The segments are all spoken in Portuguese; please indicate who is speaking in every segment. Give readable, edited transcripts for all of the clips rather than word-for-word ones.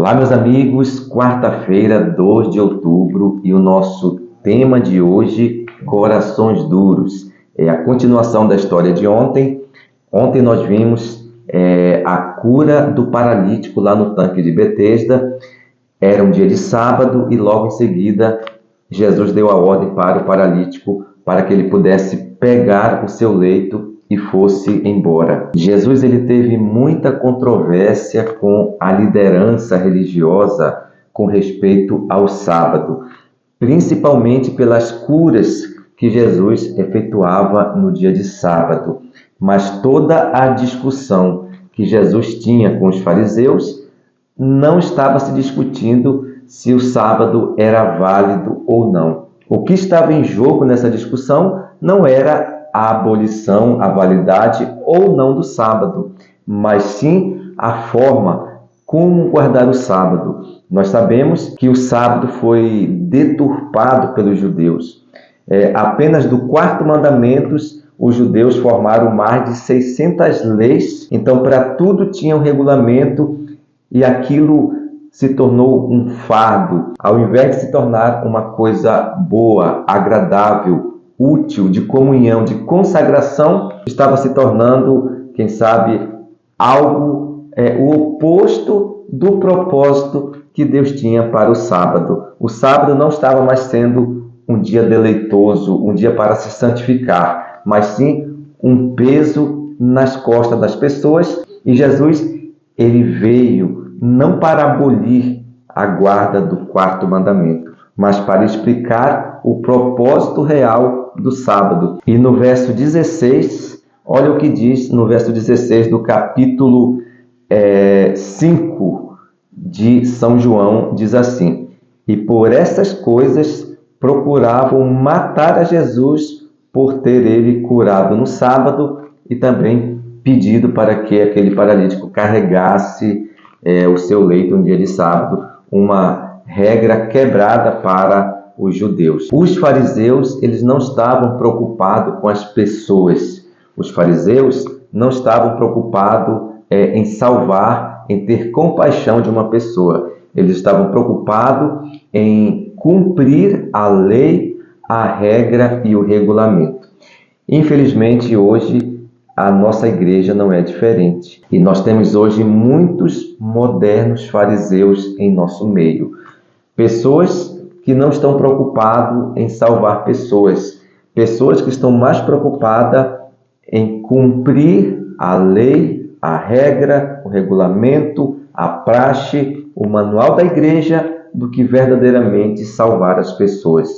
Speaker 1: Olá, meus amigos, quarta-feira, 2 de outubro, e o nosso tema de hoje, Corações Duros. É a continuação da história de ontem. Ontem nós vimos a cura do paralítico lá no tanque de Betesda. Era um dia de sábado e logo em seguida Jesus deu a ordem para o paralítico para que ele pudesse pegar o seu leito e fosse embora. Jesus ele teve muita controvérsia com a liderança religiosa com respeito ao sábado, principalmente pelas curas que Jesus efetuava no dia de sábado. Mas toda a discussão que Jesus tinha com os fariseus não estava se discutindo se o sábado era válido ou não. O que estava em jogo nessa discussão não era a abolição, a validade ou não do sábado, mas sim a forma como guardar o sábado. Nós sabemos que o sábado foi deturpado pelos judeus. Apenas do quarto mandamento, os judeus formaram mais de 600 leis, então para tudo tinha um regulamento e aquilo se tornou um fardo, ao invés de se tornar uma coisa boa, agradável, útil, de comunhão, de consagração, estava se tornando, quem sabe, algo o oposto do propósito que Deus tinha para o sábado. O sábado não estava mais sendo um dia deleitoso, um dia para se santificar, mas sim um peso nas costas das pessoas. E Jesus, ele veio não para abolir a guarda do quarto mandamento, mas para explicar o propósito real do sábado. E no verso 16, olha o que diz no verso 16 do capítulo 5 de São João, diz assim: e por essas coisas procuravam matar a Jesus por ter ele curado no sábado e também pedido para que aquele paralítico carregasse o seu leito um dia de sábado, uma regra quebrada para os judeus. Os fariseus, eles não estavam preocupados com as pessoas. Os fariseus não estavam preocupados em salvar, em ter compaixão de uma pessoa. Eles estavam preocupados em cumprir a lei, a regra e o regulamento. Infelizmente, hoje, a nossa igreja não é diferente. E nós temos hoje muitos modernos fariseus em nosso meio. Pessoas que não estão preocupadas em salvar pessoas. Pessoas que estão mais preocupadas em cumprir a lei, a regra, o regulamento, a praxe, o manual da igreja, do que verdadeiramente salvar as pessoas.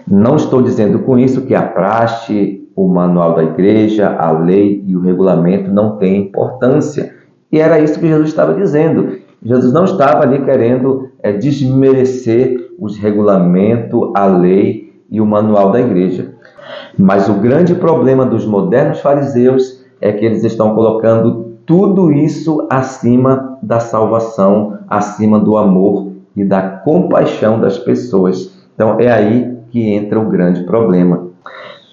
Speaker 1: Não estou dizendo com isso que a praxe, o manual da igreja, a lei e o regulamento não têm importância. E era isso que Jesus estava dizendo. Jesus não estava ali querendo desmerecer os regulamentos, a lei e o manual da igreja. Mas o grande problema dos modernos fariseus é que eles estão colocando tudo isso acima da salvação, acima do amor e da compaixão das pessoas. Então é aí que entra o grande problema.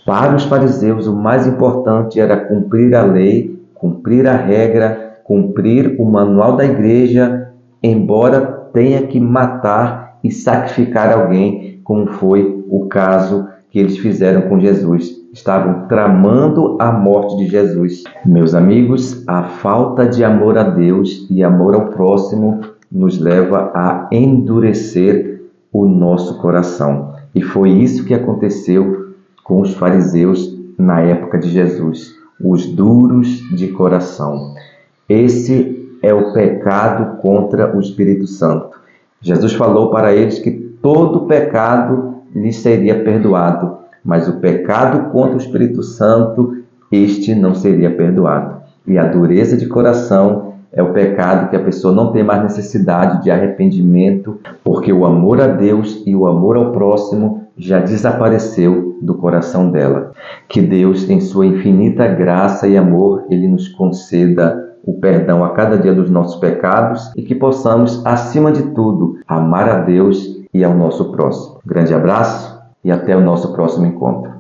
Speaker 1: Para os fariseus, o mais importante era cumprir a lei, cumprir a regra, cumprir o manual da igreja, embora tenha que matar e sacrificar alguém, como foi o caso que eles fizeram com Jesus. Estavam tramando a morte de Jesus. Meus amigos, a falta de amor a Deus e amor ao próximo nos leva a endurecer o nosso coração. E foi isso que aconteceu com os fariseus na época de Jesus, os duros de coração. Esse é o pecado contra o Espírito Santo. Jesus falou para eles que todo pecado lhes seria perdoado, mas o pecado contra o Espírito Santo, este não seria perdoado. E a dureza de coração é o pecado que a pessoa não tem mais necessidade de arrependimento, porque o amor a Deus e o amor ao próximo já desapareceu do coração dela. Que Deus, em sua infinita graça e amor, Ele nos conceda o perdão a cada dia dos nossos pecados e que possamos, acima de tudo, amar a Deus e ao nosso próximo. Grande abraço e até o nosso próximo encontro.